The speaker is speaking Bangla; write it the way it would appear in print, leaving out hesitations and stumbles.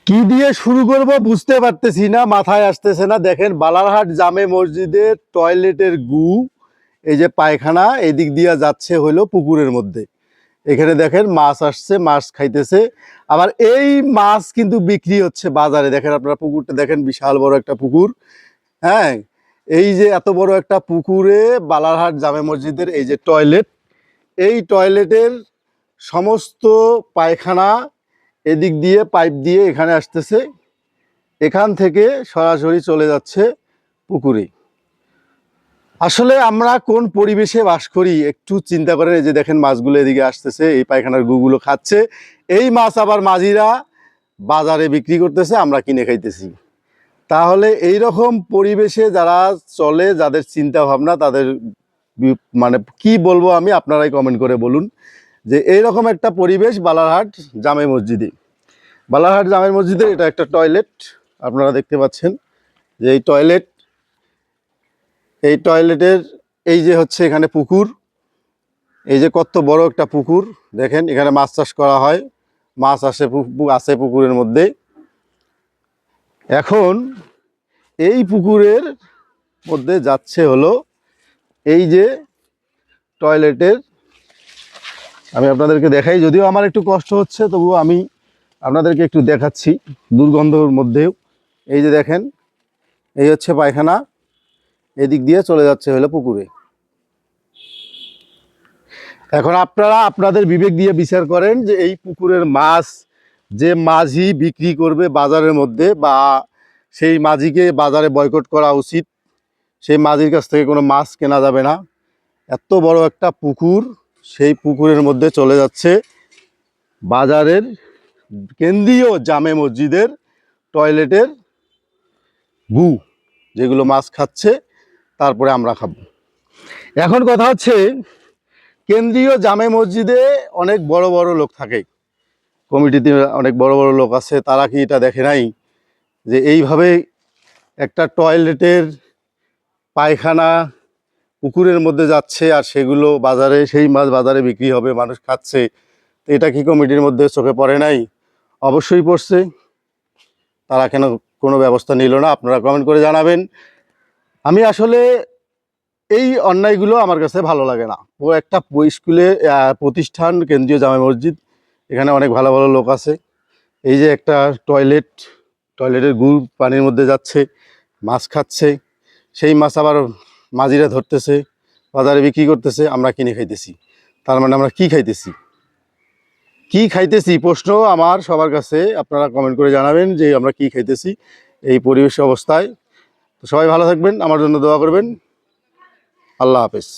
কি দিয়ে শুরু করব বুঝতে পারতেছি না, মাথায় আসতেছে না। দেখেন, বালারহাট জামে মসজিদের টয়লেটের গু, এই যে পায়খানা, এদিক দিয়ে যাচ্ছে হইলো পুকুরের মধ্যে। এখানে দেখেন মাছ আসছে, মাছ খাইতেছে। আবার এই মাছ কিন্তু বিক্রি হচ্ছে বাজারে। দেখেন আপনারা পুকুরটা দেখেন, বিশাল বড় একটা পুকুর। হ্যাঁ, এই যে এত বড় একটা পুকুরে বালারহাট জামে মসজিদের এই যে টয়লেট, এই টয়লেটের সমস্ত পায়খানা এদিক দিয়ে পাইপ দিয়ে এখানে আসতেছে, এখান থেকে সরাসরি চলে যাচ্ছে পুকুরে। আসলে আমরা কোন পরিবেশে বাস করি একটু চিন্তা করেন। এই যে দেখেন মাছগুলো এদিকে আসতেছে, এই পায়খানার গুগুলো খাচ্ছে। এই মাছ আবার মাঝিরা বাজারে বিক্রি করতেছে, আমরা কিনে খাইতেছি। তাহলে এই রকম পরিবেশে যারা চলে, যাদের চিন্তা ভাবনা, তাদের মানে কি বলবো আমি, আপনারাই কমেন্ট করে বলুন যে এইরকম একটা পরিবেশ বালারহাট জামে মসজিদে। বালারহাট জামে মসজিদের এটা একটা টয়লেট, আপনারা দেখতে পাচ্ছেন যে এই টয়লেটের এই যে হচ্ছে এখানে পুকুর, এই যে কত বড় একটা পুকুর। দেখেন এখানে মাছ চাষ করা হয়, মাছ আছে পুকুরের মধ্যে। এখন এই পুকুরের মধ্যে যাচ্ছে হলো এই যে টয়লেটের, আমি আপনাদেরকে দেখাই, যদিও আমার একটু কষ্ট হচ্ছে, তবুও আমি আপনাদেরকে একটু দেখাচ্ছি দুর্গন্ধর মধ্যেও। এই যে দেখেন, এই হচ্ছে পায়খানা, এদিক দিয়ে চলে যাচ্ছে হলো পুকুরে। এখন আপনারা আপনাদের বিবেক দিয়ে বিচার করেন যে এই পুকুরের মাছ যে মাঝি বিক্রি করবে বাজারের মধ্যে, বা সেই মাঝিকে বাজারে বয়কট করা উচিত। সেই মাঝির কাছ থেকে কোনো মাছ কেনা যাবে না। এত বড় একটা পুকুর, সেই পুকুরের মধ্যে চলে যাচ্ছে বাজারের কেন্দ্রীয় জামে মসজিদের টয়লেটের গু, যেগুলো মাছ খাচ্ছে, তারপরে আমরা খাবো। এখন কথা হচ্ছে, কেন্দ্রীয় জামে মসজিদে অনেক বড় বড় লোক থাকে, কমিটিতে অনেক বড় বড় লোক আছে। তারা কি এটা দেখে নাই যে এইভাবে একটা টয়লেটের পায়খানা পুকুরের মধ্যে যাচ্ছে, আর সেগুলো বাজারে, সেই মাছ বাজারে বিক্রি হবে, মানুষ খাচ্ছে? তো এটা কি কমিটির মধ্যে চোখে পড়ে নাই? অবশ্যই পড়ছে। তারা কেন কোনো ব্যবস্থা নিল না? আপনারা কমেন্ট করে জানাবেন। আমি আসলে এই অন্যায়গুলো আমার কাছে ভালো লাগে না। ও একটা স্কুলে প্রতিষ্ঠান, কেন্দ্রীয় জামে মসজিদ, এখানে অনেক ভালো ভালো লোক আছে। এই যে একটা টয়লেটের গু পানির মধ্যে যাচ্ছে, মাছ খাচ্ছে। সেই মাছ আবার মাঝিরা ধরতেছে, বাজারে বিক্রি করতেছে, আমরা কিনে খাইতেছি। তার মানে আমরা কি খাইতেছি প্রশ্ন আমার সবার কাছে। আপনারা কমেন্ট করে জানাবেন যে আমরা কি খাইতেছি এই পরিবেশ অবস্থায়। তো সবাই ভালো থাকবেন, আমার জন্য দোয়া করবেন। আল্লাহ হাফেজ।